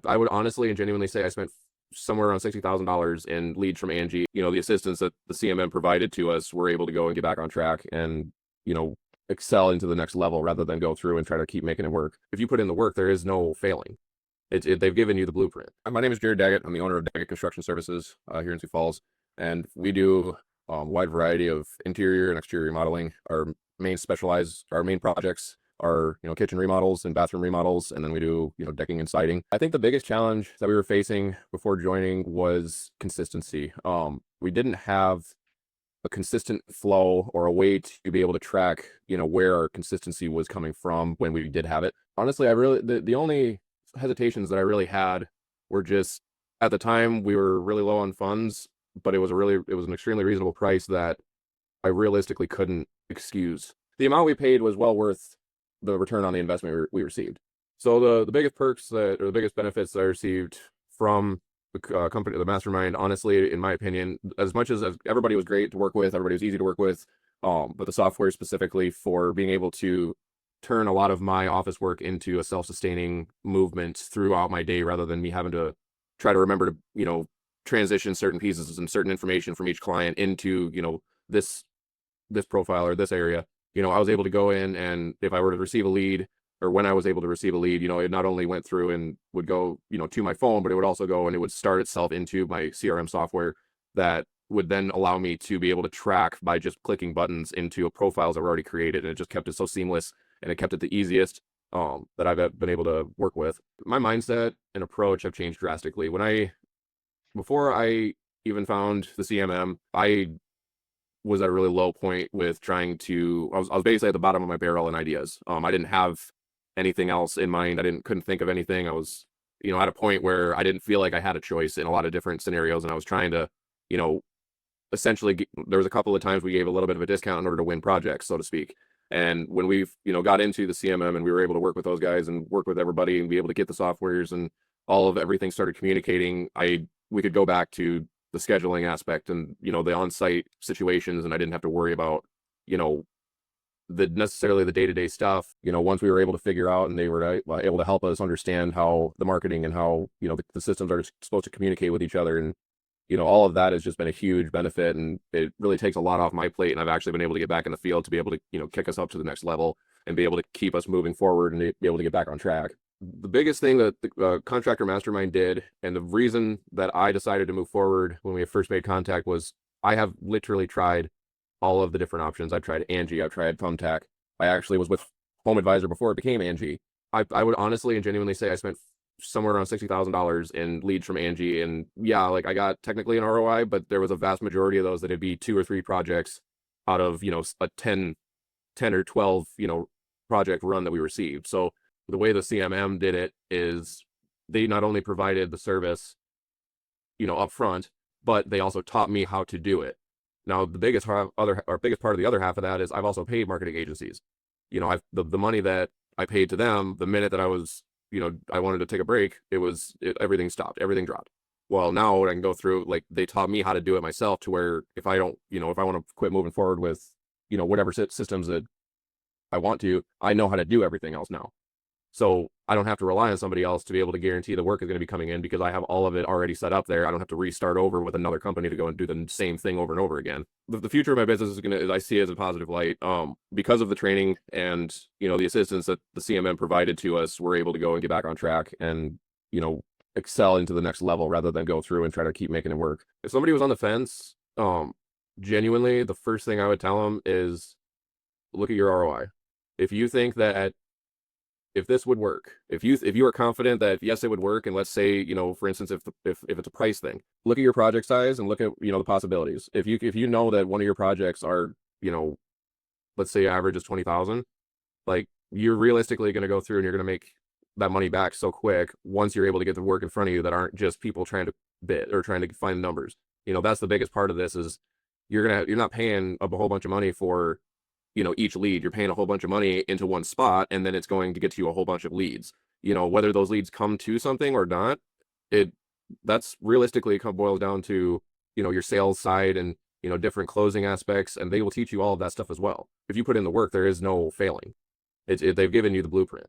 I would honestly and genuinely say I spent somewhere around $60,000 in leads from Angie. The assistance that the CMM provided to us, we're able to go and get back on track and, excel into the next level rather than go through and try to keep making it work. If you put in the work, there is no failing. They've given you the blueprint. My name is Daggett. I'm the owner of Daggett Construction Services here in Sioux Falls, and we do a wide variety of interior and exterior remodeling. Our main projects are kitchen remodels and bathroom remodels, and then we do decking and siding. I think the biggest challenge that we were facing before joining was consistency. We didn't have a consistent flow or a way to be able to track where our consistency was coming from when we did have it. Honestly, the only hesitations that I really had were just, at the time we were really low on funds, but it was an extremely reasonable price that I realistically couldn't excuse. The amount we paid was well worth the return on the investment we received. So the biggest the biggest benefits that I received from the company, the mastermind, honestly, in my opinion, as much as everybody was great to work with, everybody was easy to work with, but the software specifically for being able to turn a lot of my office work into a self-sustaining movement throughout my day, rather than me having to try to remember to transition certain pieces and certain information from each client into this profile or this area. I was able to go in, and if I were to receive a lead, or when I was able to receive a lead, it not only went through and would go to my phone, but it would also go and it would start itself into my CRM software that would then allow me to be able to track by just clicking buttons into profiles that were already created. And it just kept it so seamless, and it kept it the easiest that I've been able to work with. My mindset and approach have changed drastically. Before I even found the CMM, I was at a really low point with I was basically at the bottom of my barrel in ideas. I didn't have anything else in mind. Couldn't think of anything. I was, at a point where I didn't feel like I had a choice in a lot of different scenarios. And I was trying to, essentially, there was a couple of times we gave a little bit of a discount in order to win projects, so to speak. And when we've, got into the CMM and we were able to work with those guys and work with everybody and be able to get the softwares and all of everything started communicating, we could go back to the scheduling aspect and, the on-site situations. And I didn't have to worry about, necessarily the day-to-day stuff. Once we were able to figure out, and they were able to help us understand how the marketing and how, the systems are supposed to communicate with each other. And, all of that has just been a huge benefit, and it really takes a lot off my plate. And I've actually been able to get back in the field to be able to, kick us up to the next level and be able to keep us moving forward and be able to get back on track. The biggest thing that the Contractor Mastermind did, and the reason that I decided to move forward when we first made contact, was I have literally tried all of the different options. I've tried Angie, I've tried Thumbtack. I actually was with Home Advisor before it became Angie. I would honestly and genuinely say I spent somewhere around $60,000 in leads from Angie. And yeah, like, I got technically an ROI, but there was a vast majority of those that it'd be 2 or 3 projects out of, a 10 or 12, project run that we received. So the way the CMM did it is they not only provided the service, up front, but they also taught me how to do it. Now, the biggest part of the other half of that is I've also paid marketing agencies. The money that I paid to them, the minute that I was, I wanted to take a break, everything stopped, everything dropped. Well, now I can go through, like, they taught me how to do it myself, to where if I don't, if I want to quit moving forward with, whatever systems that I want to, I know how to do everything else now. So I don't have to rely on somebody else to be able to guarantee the work is going to be coming in, because I have all of it already set up there. I don't have to restart over with another company to go and do the same thing over and over again. The future of my business I see as a positive light. Because of the training and, the assistance that the CMM provided to us, we're able to go and get back on track and, excel into the next level rather than go through and try to keep making it work. If somebody was on the fence, genuinely, the first thing I would tell them is look at your ROI. If you think that if this would work, if you are confident that yes, it would work, and let's say, for instance, if it's a price thing, look at your project size and look at, the possibilities. If you know that one of your projects are, let's say average is 20,000, like, you're realistically going to go through and you're going to make that money back so quick once you're able to get the work in front of you that aren't just people trying to bid or trying to find numbers. That's the biggest part of this, is you're not paying a whole bunch of money for each lead. You're paying a whole bunch of money into one spot, and then it's going to get you a whole bunch of leads. Whether those leads come to something or not, that's realistically boils down to, your sales side and, different closing aspects, and they will teach you all of that stuff as well. If you put in the work, there is no failing. They've given you the blueprint.